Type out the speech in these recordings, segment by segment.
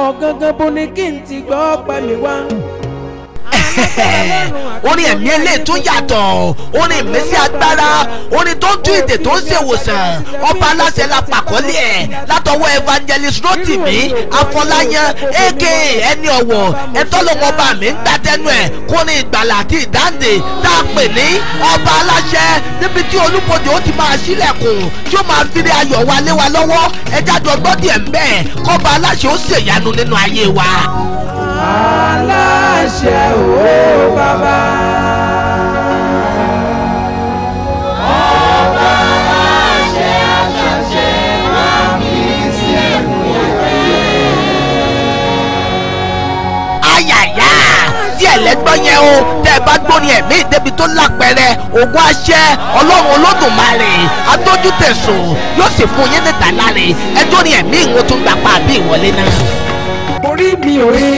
ọ̀gángan bó ni kí n ti gbọ́ pẹ́ mi wá. orin ẹ̀mí eléyìí tó yàtọ̀, orin ìmísí agbára, orin tó ń tú ìdè tó ń ṣèwòsàn. Ọba aláṣẹ la pàkọ́lé ẹ̀ látọwọ́ evangelist Rotimi Afọláyan aka ẹni ọ̀wọ̀ ẹ̀tọ́lọ́wọ́ ọba mi ń gbàtẹ́nu ẹ̀ kórin ìgbàlà àti ìdáǹdè tá a pè ní ọba aláṣẹ, níbi tí olúbodè ó ti máa ṣílẹ̀kùn tí ó máa fi ayọ̀ wa lé wa lọ́wọ́. ẹja jọ gbọ́ díẹ̀ ń bẹ́ẹ̀ kọ́ba aláṣẹ ó ṣèyanu nínú ayé wa. Aláṣẹ o bàbá. Ọba aláṣẹ àṣàṣẹ wá kí sí ẹ̀kún ẹ̀kẹ́. Ayàyà díẹ̀ lẹ́gbọ́n yẹn o, tẹ́ ẹ bá gbóni ẹ̀mí ìdẹ́bi tó lápẹẹrẹ ògùn àṣẹ ọlọ́run olódùmarè adójútẹ̀sùn yóò sì fún yín níta láre ẹjọ́ ni ẹ̀mí ìwọ̀n tún gbapá àbí ìwọlé náà. Orí mi ò rí.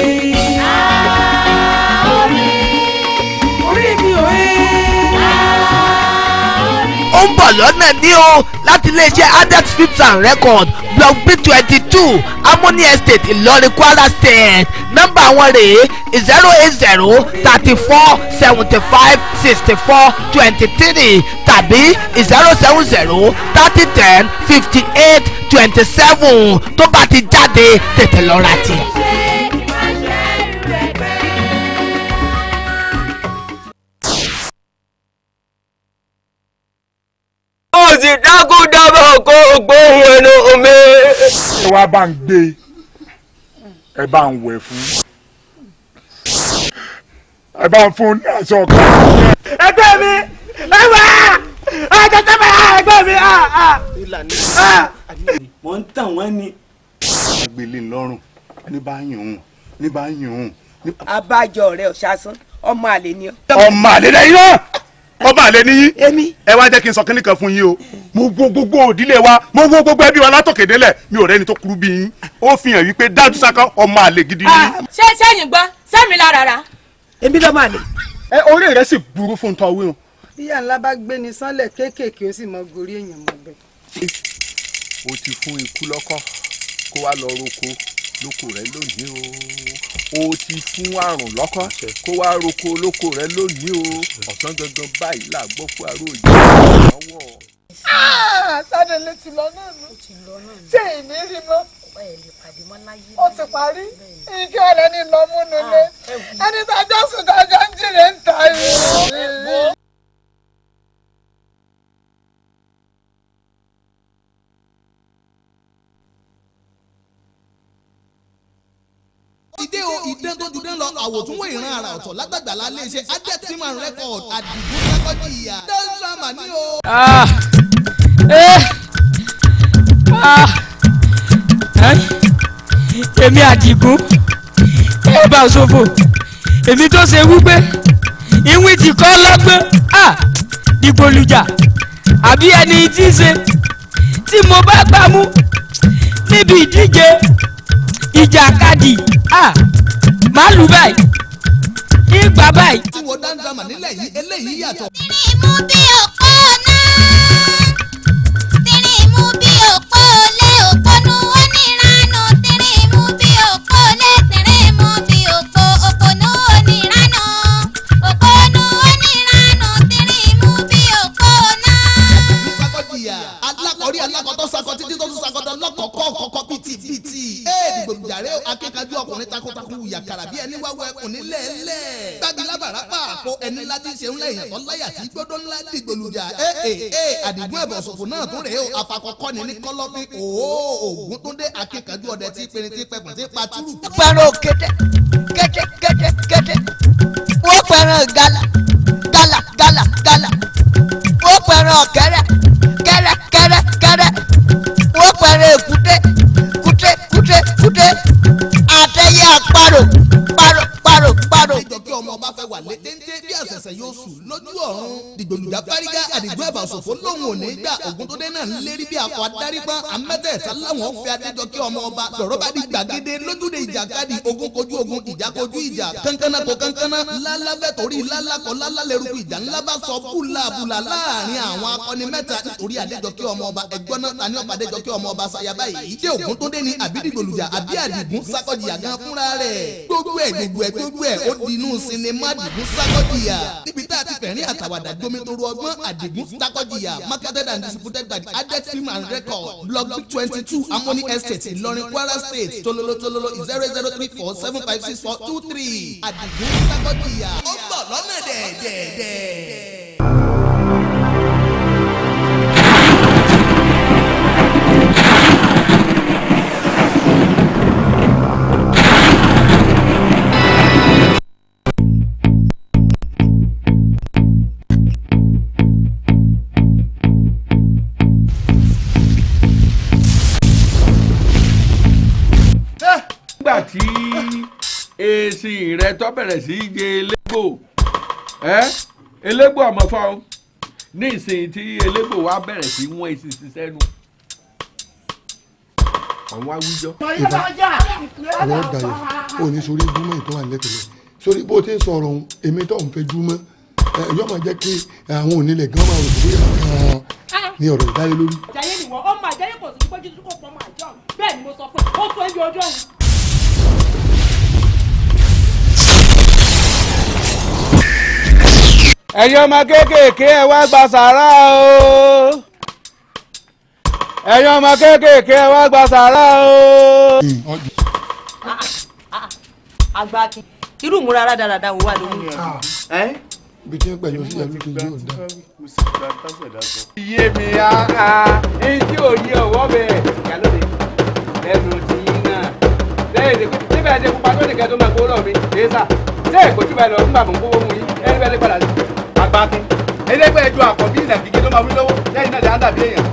Ó ń bọ̀ lọ́nà ní o láti iléeṣẹ́ Adex Films and Records block B22 Harmony Estate Ìlọrin Kwara State. nọ́mbà wọn rèé 08034756423 tàbí 07030105827. tó bá ti jáde tètè lọ ra tiẹ̀. ó sì dákúdábọ̀ kó gbóhùn ẹnu omi. ẹ wá bá ń gbé ẹ bá ń wẹ̀ fún ẹ bá ń fún aṣọ kan. Ẹgbẹ́ mi ẹ wá ẹjọ́ sábà ẹgbẹ́ mi. wọ́n ń tàn wọ́n ni. agbèlè lọ́rùn ní bá yùn ún ní bá yùn ún. abájọ rẹ ọ̀sásán ọmọ àlè ni ọ. ọmọ àlè lẹ́yìn náà ọmọ àlè níyí. èmi. ẹ wá jẹ́ kí n sọ kínní kan fún yín o mo wo gbogbo òdílé wa mo wo gbogbo ẹbí wa látòkè délẹ̀ mi ò rẹ́ni tó kúrú bí yín ó fi hàn wípé dájú sáká ọmọ àlè gidi ni. ṣé sẹ́yìn gbọ́ sẹ́mi lára rà. èmi lọ́mọ àlè. ẹ orí rẹ sì burú fún tọ́ wíwọn. bíyà ńlá bá gbé ni sánlẹ̀ kéékèèké ó sì mọ gorí èèyàn mọ́ bẹ́ẹ̀. ó ti fún ikú lọ́kọ́ kó wá lọ roko lóko rẹ lónìí o ó ti fún àrùn lọ́kọ́ kó wá roko lóko rẹ lónìí o ọ̀sán gangan báyìí là gbọ́ fún aró ìjọba lọ́wọ́. sáré ló ti lọ náà nù ṣé ìní rí mọ́ ó ti parí igi ọ̀rẹ́ ni lọ múnú lé ẹni tájọ́ sùn tájọ́ ń jìrè ń ta yìí. ìdè o ìdán tó dúdán lọ àwòtúnwò ìran àrà ọ̀tọ̀ látàgbàlá iléeṣẹ́ Adex Films and Records àdìgún sẹ́kọ̀dì ìyá dẹ́sàmà ní o. èmi àdìgún ẹ bá ṣòfò èmi tó ṣe wípé ìwé ti kọ́ lọ́gbọ́n dìgbòlùjà àbí ẹni tí ń ṣe tí mo bá gbà mú níbi ìdíje ìjàkadì máa lù báyìí ìgbà báyìí. tí wọ́n dá drama nílẹ̀ yìí eléyìí yàtọ̀. tìrìmù bí òpó náà tìrìmù bí òpó lé òpónú oníranú tìrìmù bí òpó lé tìrìmù bí òpó òpónú oníranú òpónú oníranú tìrìmù bí òpó náà. sakọjìyà alákọ̀ọ́rí alákọ̀ọ́tọ̀ sakọ títí tó tún sakọ̀tọ̀ lọ́kọ̀ọ́kọ́ pìtìpìtì. dìgbòlùjàre akíkanjú ọkùnrin takuntakun yàkàrà bí ẹni wáwọ ẹkùn nílẹ̀ ńlẹ̀. gbàgìlábàrà pààkó ẹni láti ṣe ńlẹ̀ èèyàn tó láyà tí gbọ́dọ̀ ńlá dìgbòlùjà. àdìgún ẹ̀bọ̀ ṣòfò náà tó rèé o afakọkọ ni ní kọ́lọ́fín òògùn tó dé akíkanjú ọdẹ tí pèrè tí pẹ̀pẹ̀ tí patúrù. pẹ̀rọ kété kété kété kété wọ́n pẹ̀rọ gala gala gala gala wọ́n pẹ̀rọ kẹrẹ kẹrẹ kẹrẹ kẹrẹ wọ́n pẹ̀rọ èkúté kúté kúté kúté àtẹ̀yẹ àparò parò parò parò. ìjọ kí ọmọ ọba fẹ́ wà létéńté bí àṣẹ̀ṣẹ̀ yóò sùn ló lójú ọ̀run dìgbòlùjà fárígá àdìgbò ẹ̀bà òṣòfò lóhùn òní gbà Ògúntúndé náà lérí bí akọ adárípọ́n amẹ́tẹ̀ẹ̀ta láwọn fẹ́ Adéjọkẹ́ ọmọ ọba lọ́rọ́ bá di gbàgede lójúde ìjàkadì ogun kojú ogun ìjà kojú ìjà kankana kò kankana lálàfẹ́ torí lálàkọ lálàlẹ́rùkù ìjà ńlá bá sọ búlàbúlà láàrin àwọn akọni mẹ́ta nítorí Adéjọkẹ́ ọmọ ọba ẹgbọ́n náà tani ọba Adéjọkẹ́ ọmọ ọba sayaba yìí tí Ògúntúndé ni àbí dìgbòlùjà àbí àdìgún sákọ̀jìyà gan fúnra rẹ̀ gbogbo ẹ̀ ó dinú sinimá Àdìgún sákọ̀jìyà níbi tá a ti fẹ̀rín àtàwàdà jomitoro ọgbọ́n Àdìgún sákọ̀jìyà marketed and distributed by the Adex Film and Record block 22 Harmony Estate Ìlọrin Kwara State tololo 003475642 Àdìgún sákọ̀jìyà ó bọ̀ lọ́nà dẹ̀dẹ̀dẹ̀. nígbà tí èsì rẹ tó bẹ̀rẹ̀ sí í jẹ elégbò elégbò àmọ́fà o ní ìsìn tí elégbò wa bẹ̀rẹ̀ sí wọ́n èsì sí sẹ́nu àwọn awíjọ. ọ̀rọ̀ dayọ̀ ò ní sórí gbúmọ̀ ètò àlẹ́tẹ̀lẹ̀ sórí bó ti ń sọ̀rọ̀ ohun èmi tó ń fẹ́ júmọ́ yóò máa jẹ́ kí àwọn onílẹ̀ gan máa rò pé ní ọ̀rọ̀ ìdálé lórí. àjàyè nìwọ ọmọ àjàyè kò sí gbójú tó kò pọ̀ ọmọ àjọ bẹ́ẹ̀ ni mo sọ fún ẹ ó tó ẹbí ọjọ́ òun. ẹ̀yin ọmọ kéékèèké ẹ wá gba sàrà o ẹ̀yin ọmọ kéékèèké ẹ wá gba sàrà o. àgbà kí irú ìmúra rádaràda wo wà lóhùn. ibi tí ń pẹ̀lú sí ìyàlú kejì ò dá. iye mi ẹni tí ò yí ọwọ́ bẹ́ẹ̀ yálòdì lẹ́nu tí yín náà lẹ́yìn níbẹ̀ ẹ̀dẹ̀ pupa tó nìkẹ́ tó máa gbó lọ mi èyíṣà ṣé èkó tí báyìí lọ ń gbà mọ́ gbówó mu yín ẹni bẹ́ẹ̀ lè padà sí. àgbàkin ẹlẹ́gbẹ́ ẹjọ́ àkọ́bí ìnà gígé ló máa wí lọ́wọ́ lẹ́yìn náà dáńdà bí èèyàn.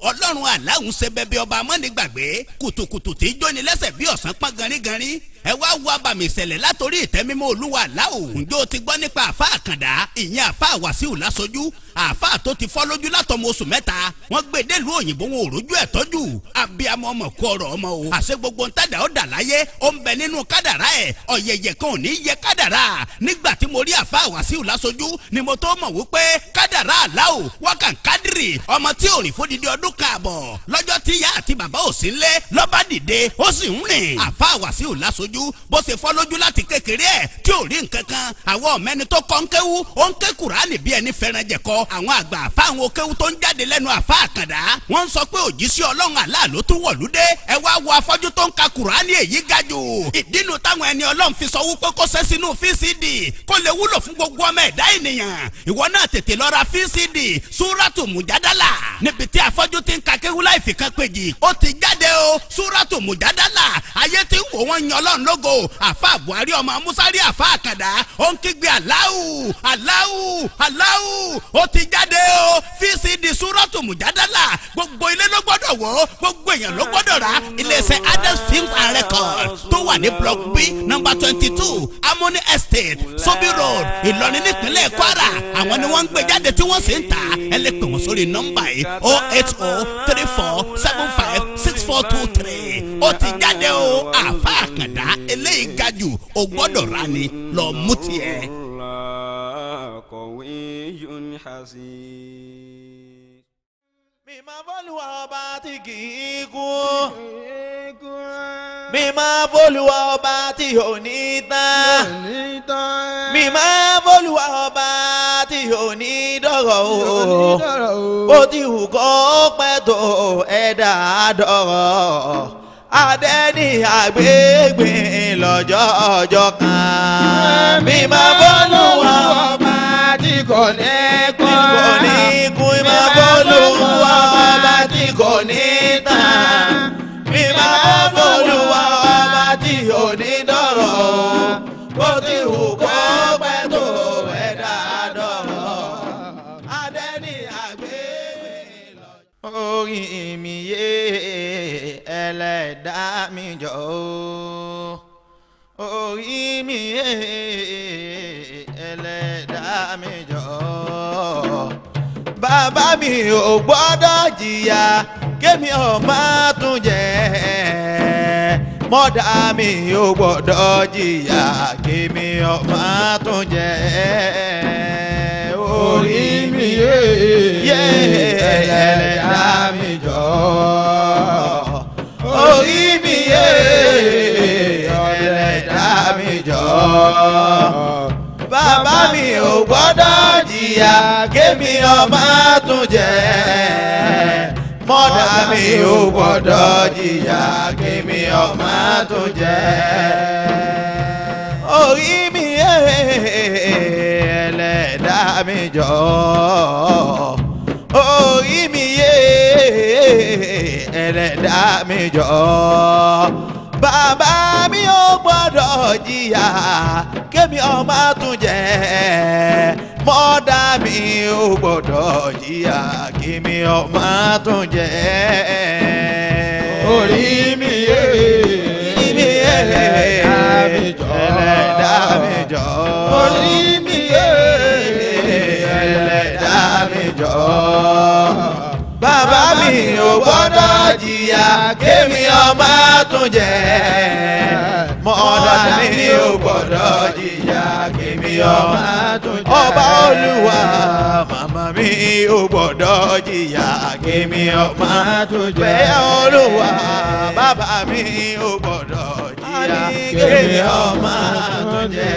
Ọlọ́run aláhùn ṣe bẹbẹ ọba amọ́nigbàgbé kùtùkùtù tí í jóni lẹ́sẹ̀ bí ọ̀sán pọ́n ganríganrí ẹ wá wo abàmì ìṣẹ̀lẹ̀ látòrí ìtẹ́mímọ́ olúwa aláwò ǹjọ́ o ti gbọ́ nípa àfa àkàndá ìyẹn àfa Wàsíù Lásojú àfa tó ti fọ́ lójú látọmọ oṣù mẹ́ta wọ́n gbé délùú òyìnbó wọn ò rójú ẹ̀ tọ́jú abiyamọ ọmọ kú ọ̀rọ̀ ọmọ o àṣẹ gbogbo ntàdà ó dà láyé ó ń bẹ nínú kádàrá ẹ̀ ọ̀yẹ̀yẹ̀ kan ò ní yẹ kádàrá nígbà tí mo rí àfa Wàsíù Lásojú ni mo tó mọ̀ wípé kádàrá aláwò wákàn kádìrì ọmọ tí ò rìn fódìdí ọdún káàbọ̀ lọ́jọ́ tí ìyá àti bàbá ò sí lé lọ́ba dìde ó sì ń rìn àfa Wàsíù Lásojú bó ṣe fọ́ lójú láti kékeré ẹ̀ tí ò rí nǹkan kan àwọn ọ̀mẹ́ni tó kọ́ ń kéwú ó ń ké Kùránì bí ẹni fẹ́ràn jẹ̀kọ́ àwọn àgbà àfa àwọn kéwú tó ń jáde lẹ́nu àfa àkàndá wọ́n ń sọ pé òjíṣẹ́ Ọlọ́run Allah ló tún wọ̀lúdé ẹ wá wo afọ́jú tó ń ka Kùránì èyí ga jù ìdínú táwọn ẹni Ọlọ́run fi sọ wípé kó ṣe sínú VCD kó lè wúlò fún gbogbo ọmọ ẹ̀dá ènìyàn ìwọ náà tètè lọ ra VCD Súrátù Mùjádálà níbi tí afọ́jú ti ń ka kéwú láì fi kan péjì ó ti jáde o Súrátù Mùjádálà ayé ti ń wò wọ́n yan Ọlọ́run lógo àfa Buhari ọmọ Musari àfa àkàndá ó ń kígbe Allahu Allahu Allahu ó ti jáde o VCD Súrátù Mùjádálà gbogbo ilé ló gbọ́dọ̀ wò gbogbo èèyàn ló gbọ́dọ̀ rà iléeṣẹ́ Adex Films and Records tó wà ní block B number 22 Harmony Estate Sobi Road Ìlọrin nípínlẹ̀ Kwara àwọn ni wọ́n ń gbé jáde tí wọ́n sì ń tà ẹ lè pè wọ́n sórí nọ́mbà yìí 08034756423 ó ti jáde o àfa àkàndá eléyìí ga jù o gbọ́dọ̀ rà ní lọ mú tiẹ̀. mi máa fọ́lùwà ọba tí kì í kú mi máa fọ́lùwà ọba tí ò ní tán mi máa fọ́lùwà ọba tí ò ní dọ̀rọ̀ o bó ti hù kó pẹ́ tó ẹ̀dá dọ̀rọ̀ adẹ́ni àgbègbè lọ́jọ́ ọjọ́ kan mi máa fọ́lùwà ọba tí kò ní kú mi máa fọ́lùwà ọba tí kò ní tán mi máa fọ́lùwà ọba tí ò ní dọ̀rọ̀ bó ti hù kó pẹ́ tó ẹ̀dá dọ̀rọ̀ adẹ́ni àgbègbè lọ́jọ́. orí mi yé ẹlẹ́dàá mi jọ orí mi ẹlẹ́dàá mi jọ̀ọ́ bàbá mi ò gbọ́dọ̀ jìyà kémi ò má tún jẹ mọ́dà mi ò gbọ́dọ̀ jìyà kémi ò má tún jẹ orí mi ẹlẹ́dàá mi jọ̀ọ́ orí mi ẹlẹ́dàá mi jọ̀ọ́ bàbá mi ò gbọ́dọ̀ jìyà kémi ò má tún jẹ mọ́dà mi ò gbọ́dọ̀ jìyà kémi ò má tún jẹ orí mi ẹlẹ́dàá mi jọ̀ọ́ orí mi ẹlẹ́dàá mi jọ̀ọ́ bàbá mi ò gbọ́dọ̀ jìyà kémi ò má tún jẹ mọ́dà mi ò gbọ́dọ̀ jìyà kémi ò má tún jẹ orí mi ẹlẹ́dàá mi jọ̀ọ́ orí mi ẹlẹ́dàá mi jọ̀ọ́ bàbá mi ò gbọ́dọ̀ jìyà kémi ò má tún jẹ mọ́dà mi ò gbọ́dọ̀ jìyà kémi ò má tún jẹ ọba olúwa màmá mi ò gbọ́dọ̀ jìyà kémi ò má tún jẹ bẹ́ẹ̀ olúwa bàbá mi ò gbọ́dọ̀ jìyà kémi ò má tún jẹ.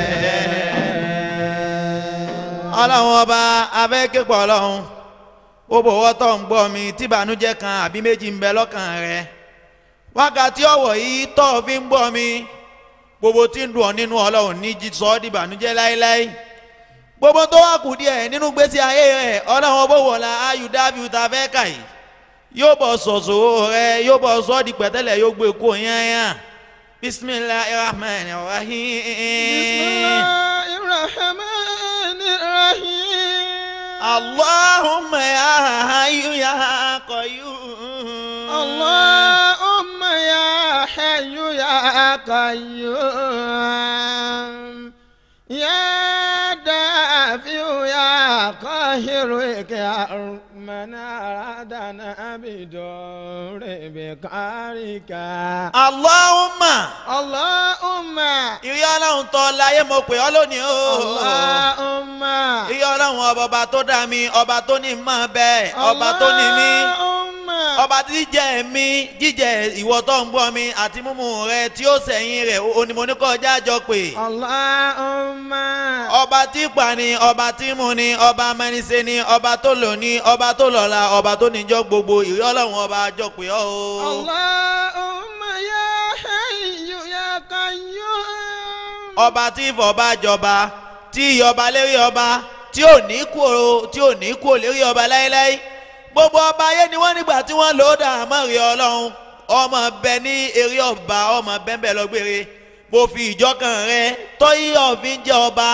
ọlọ́run ọba abẹ́kẹ́pọ̀ ọlọ́run ó bọ̀wọ́ tó ń gbọ́ mi tí ìbànújẹ́ kan àbí méjì ń bẹ lọ́kàn rẹ wákàtí ọ̀wọ̀ yìí tó fi ń gbọ́ mi gbogbo tí ń dùn ọ́ nínú ọlọ́run ní jí sọ ọ́ di ìbànújẹ́ láéláé gbogbo tó wà kù díẹ̀ nínú gbèsè ayé rẹ̀ ọlọ́run ọbọ̀ wọ̀lá ayù dábì ta fẹ́ kà yìí yóò bọ̀ sọ̀sọ̀ rẹ yóò bọ̀ sọ́ di pẹ̀tẹ́lẹ̀ yóò gbé kó yányán bismillahirrahmanirrahim. bismillahirrahmanirrahim. Allahumma ya hayyu ya qayyum. Allahumma ya hayyu ya qayyum. Ya dafi'u ya qahiru ya man aradana bidurri biqarika. Allahumma. Allahumma. Ìyá ọlọ́run tó láyé mo pè ọ́ lónìí o. Allahumma. Ìyá ọlọ́run ọba tó dá mi ọba tó ní mọ́ bẹ́ẹ̀ ọba tó ní mí. Ọba tí jíjẹ mi jíjẹ ìwọ tó ń gbọ́ mi àti mímú rẹ tí ó sẹ̀yìn rẹ̀ o ni mo ní kọjá jọ pé. Allahumma. Ọba tí pa ni ọba tí mú ni ọba mẹ́nisẹ́ ni ọba tó lò ní ọba tó lọ́la ọba tó níjọ́ gbogbo ìyá ọlọ́run ọba jọ pé ọ́ o. Allahumma ya hayyu ya qayyum. Ọba tí ìfọ̀ba jọba tí ìyọba lérí ọba tí ò ní kú lérí ọba láéláé gbogbo ọba ayé ni wọ́n nígbà tí wọ́n lò ó dà mọ́rin ọlọ́run ọmọ bẹ ní eré ọba ọmọ bẹ́ẹ̀ lọ́gbére mo fi ìjọkàn rẹ tọ́yí ọ̀fin jẹ́ ọba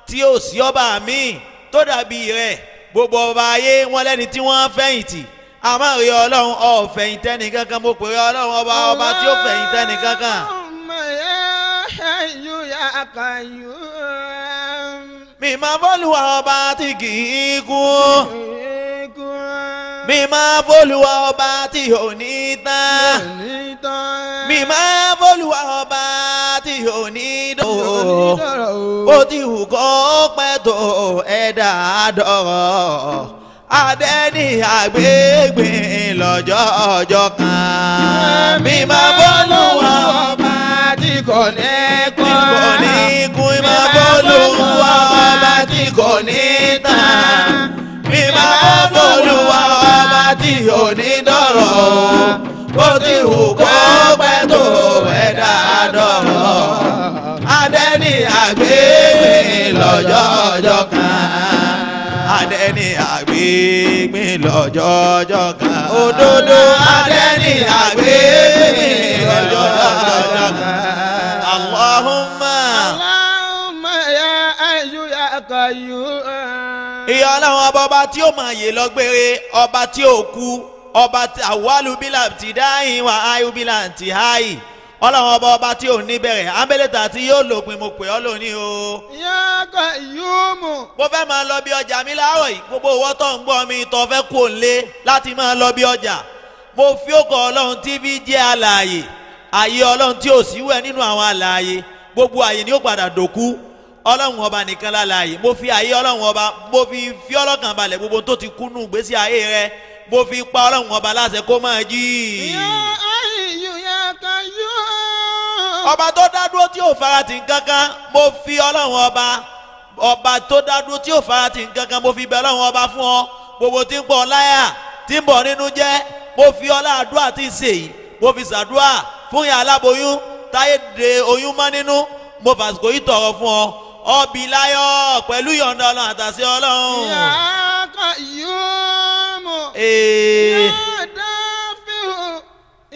tí ò sí ọba míì tó dàbí rẹ̀ gbogbo ọba ayé wọn lẹ́ni tí wọ́n fẹ̀yìntì àmọ́ rí ọlọ́run ọ̀fẹ̀yìntẹ́ni kankan mo pè é ọlọ́run ọba tí ó fẹ̀yìntẹ́ni kankan. Allahumma ya hayyu ya qayyum. mi máa fọ́lùwà ọba tí kì í kú. mi máa fọ́lùwà ọba tí ò ní tán. mi máa fọ́lùwà ọba tí ò ní dọ̀rọ̀. bó ti hù kó pẹ́ tó ẹ̀dá dọ̀rọ̀. Adẹ́ni àgbègbè lọ́jọ́ ọjọ́ kan. mi máa fọ́lùwà ọba tí kò ní kú. mi máa fọ́lùwà ọba tí kò ní tán. mi máa fọ́lùwà ọba tí ò ní dọ̀rọ̀. bó ti hù kó pẹ́ tó ẹ̀dá dọ̀rọ̀. Adẹ́ni àgbègbè lọ́jọ́ ọjọ́ kan. Adẹ́ni àgbègbè lọ́jọ́ ọjọ́ kan. Òdodo Adẹ́ni àgbègbè lọ́jọ́ ọjọ́ kan. Allahumma. Allahumma ya hayyu ya qayyum. Ìyá ọlọ́run ọba tí ó máa yè lọ́gbére ọba tí ó kú ọba tí àwálù bílà ti dáhìn wà áyù bílà ti háyì ọlọ́run ọba ọba tí ò ní bẹ̀rẹ̀ ambeleta tí yóò lòpin mo pè ọ́ lónìí o. Ya Qayyumu. mo fẹ́ máa lọ bí ọjà mi láàárọ̀ yìí gbogbo owó tó ń gbọ́ mi tó fẹ́ kó lé láti máa lọ bí ọjà mo fi òkò ọlọ́run tí fi jẹ́ alààyè ààyè ọlọ́run tí ò sí wẹ̀ nínú àwọn alààyè gbogbo ààyè ni ó padà dòkú ọlọ́run ọba nìkan lálàyé mo fi ààyè ọlọ́run ọba mo fi ọlọ́kàn balẹ̀ gbogbo tó ti kú nù gbèsè ayé rẹ mo fi pa ọlọ́run ọba láṣẹ kó máa jí. Ya Hayyu ya Qayyum. ọba tó dádúró tí ò farati kankan mo fi ọlọ́run ọba tó dádúró tí ò farati kankan mo fi bẹ ọlọ́run ọba fún ọ gbogbo tí ń pọ̀ láyà tí ń bọ̀ nínú jẹ́ mo fi ọlá àdúrà tí ń ṣe yìí mo fi ṣàdúrà fún ìyá aláboyún táyé de oyún mọ́ nínú mo fàṣikò yìí tọrọ fún ọ ọbì láyọ̀ pẹ̀lú yọ̀ǹda ọlọ́run àtàṣe ọlọ́run. Ya Qayyum. Ya Dafi'u.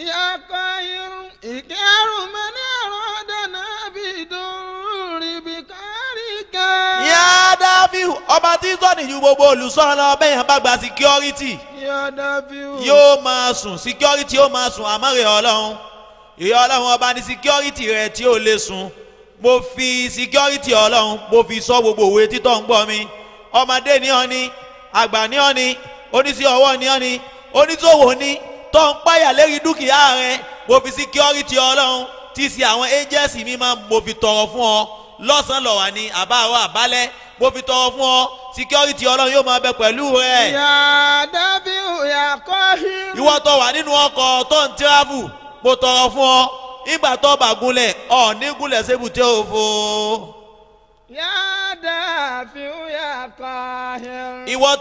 Ya Qayyum. Ìkẹ́rù mẹ́ni àròdànà bidurri bikarika. Ya Dafi'u ọba tí sọ́ni ju gbogbo olùsọ̀rọ̀ lọ bẹ́ẹ̀ yẹn bá gba security. Ya Dafi'u. yóò máa sùn security yóò máa sùn àmọ́rẹ̀ ọlọ́run ìyá ọlọ́run ọba ní security rẹ̀ tí ó lè sùn mo fi security ọlọ́run mo fi sọ gbogbo òwe títọ́ ń gbọ́ mi ọmọdé ni ọ́ ni àgbà ni ọ́ ni oníṣẹ́ ọwọ́ ni ọ́ ni oníṣòwò ni tó ń páyà lérí dúkìá rẹ̀ mo fi security ọlọ́run tí ṣe àwọn agency mi máa mo fi tọrọ fún ọ lọ́sàn-án lọ́wọ́ ni àbáwọ̀ àbálẹ̀ mo fi tọrọ fún ọ security ọlọ́run yóò máa bẹ pẹ̀lú rẹ̀. Ya Dafi'u ya Qayyum. ìwọ tó wà nínú ọkọ̀ tó ń travel mo tọrọ fún ọ ìgbà tó bá gúnlẹ̀ ọ ní gúnlẹ̀ sébùté òfo. Ya Dafi'u ya Qayyum. ìwọ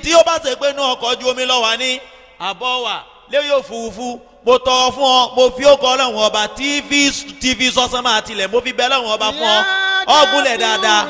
tí ó bá ṣe pé inú ọkọ̀ ojú omi lọ wà ní àbọ̀ wà lérí òfurufú mo tọrọ fún ọ mo fi ó kọ ọlọ́run ọba tv sọ́sán máa tilẹ̀ mo fi bẹ ọlọ́run ọba fún ọ ọ gúnlẹ̀ dáadáa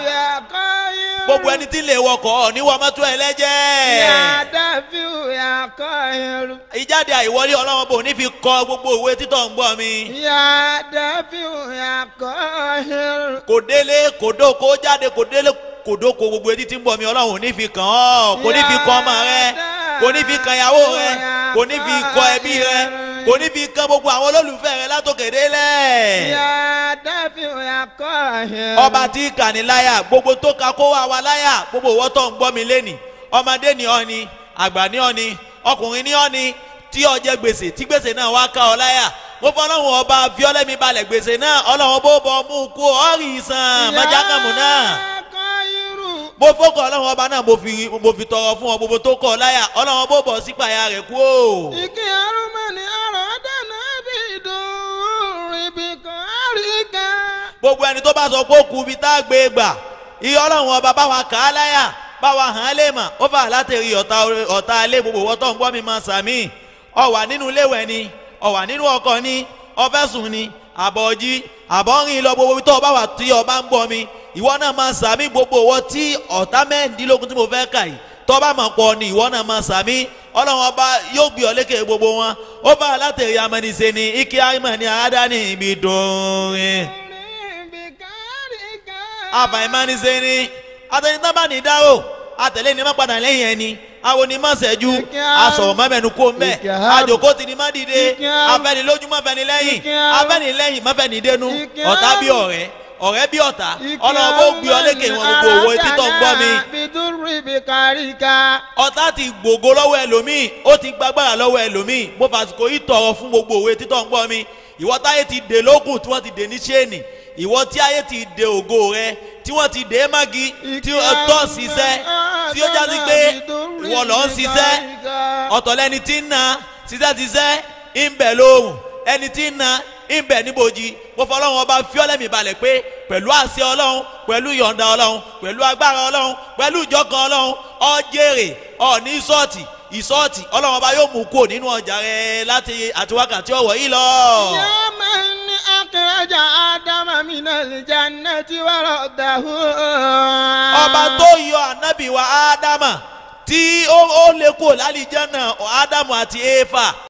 gbogbo ẹni tí lè wọkọ̀ ọ níwọ̀ mọ́tò ẹlẹ́jẹ̀. Ya Dafi'u ya Qayyum. ìjáde àìwọlé ọlọ́run bò ní fi kọ gbogbo òwe títọ̀ ń gbọ́ mi. Ya Dafi'u ya Qayyum. kò délé kò dóko jáde kò délé kò dóko gbogbo etí tí ń bọ̀ mi ọlọ́run ò ní fi kàn ọ́ kò ní fi kàn ọmọ rẹ kò ní fi kàn ìyàwó rẹ kò ní fi kàn ẹbí rẹ kò ní fi kàn gbogbo àwọn olólùfẹ́ rẹ látòkè délẹ̀. Ya Dafi'u ya Qayyum. ọba tí kà ní láyà gbogbo tó ka kó wá wa láyà gbogbo ìwọ tó ń gbọ́ mi lénìí ọmọdé ni ọ́ ni àgbà ni ọ́ ni ọkùnrin ni ọ́ ni tí ó jẹ gbèsè tí gbèsè náà wá ká ọ láyà mo fọ ọlọ́run ọba fiọ́lẹ́mi balẹ̀ gbèsè náà ọlọ́run bó bọ mú kó ọ̀rì sàn májákàmù náà mo fọkọ ọlọ́run ọba náà mo fi tọrọ fún ọ gbogbo tó kọ ọ láyà ọlọ́run bó bọ̀ sípàyà rẹ̀ kú o. ìkí arúmọ̀ni àròdànà bidurri bikarika. gbogbo ẹni tó bá sọ pé ó kú ibi tá a gbé gbà iye ọlọ́run ọba bá wa kà á láyà bá wa hàn án lè mà ó fà láti rí ọ̀tá alẹ́ gbogbo wọ́tọ̀ ń gbọ́ mi máa sàmì ọ wà nínú iléèwẹ̀ ni ọ wà nínú ọkọ̀ ni ọ fẹ́ sùn ni àbọ̀jí àbọ̀rìn lọ gbogbo tó bá wà tí ọba ń gbọ́ mi ìwọ náà máa sàmì gbogbo owó tí ọ̀tá mẹ́rìndínlógún tí mo fẹ́ kà yìí tó bá mọ̀ pọ̀ ni ìwọ náà máa sàmì ọlọ́run ọba yóò gbé ọ lékè gbogbo wọn ó fà láti rí amẹ́nisẹ́ ni ike arimọ̀ ni àádáni ibi dùn àfàìmánìṣe ni àtẹnitán bá ní dárò àtẹlẹ ní má padà lẹ́yìn ẹni àwọn ni má ṣẹ́jú aṣọ mọ́mẹ́nu kó mbẹ́ àjòkó ti ni má dìde afẹ́ni lójú má fẹ́ni lẹ́yìn afẹ́ni lẹ́yìn má fẹ́ni dénú ọ̀tá bí ọ̀rẹ́ ọ̀rẹ́ bí ọ̀tá ọlọ́run bó gbé ọ lékè wọn gbogbo owó títọ́ ń gbọ́ mi. ọ̀tá ti gbògo lọ́wọ́ ẹlòmíì ó ti gbàgbára lọ́wọ́ ẹlòmíì mo fàsìkò yìí tọrọ fún gbogbo owó títọ́ ń gbọ́ mi ìwọ táyé ti dè lókùn tí wọ́n ti dè ní ṣéènì ìwọ tí ayé ti dè ògo rẹ tí wọ́n ti dè é mági tí ó tọ́ ṣiṣẹ́ tí ó jásí pé ìwọ lọ ń ṣiṣẹ́ ọ̀tọ̀ lẹni tí ń na ṣiṣẹ́ ń bẹ̀ lóhùn ẹni tí ń na ń bẹ̀ níbojì mo fọ ọlọ́run ọba fiọ́lẹ́mì balẹ̀ pé pẹ̀lú àṣẹ ọlọ́run pẹ̀lú ìyọ̀ǹda ọlọ́run pẹ̀lú agbára ọlọ́run pẹ̀lú ìjọkan ọlọ́run ọjẹ́rè ọ̀ní ìsọ́ọ̀tì ọlọ́run ọba yóò mú kúrò nínú ọjà rẹ láti àti wákàtí ọ̀wọ̀ yìí lọ. akhraja Adama minal jannati wa raddahu. ọba tó yọ ànábì wa Ádámà tí ó lè kó lálìjánà Ádámù àti Éfà.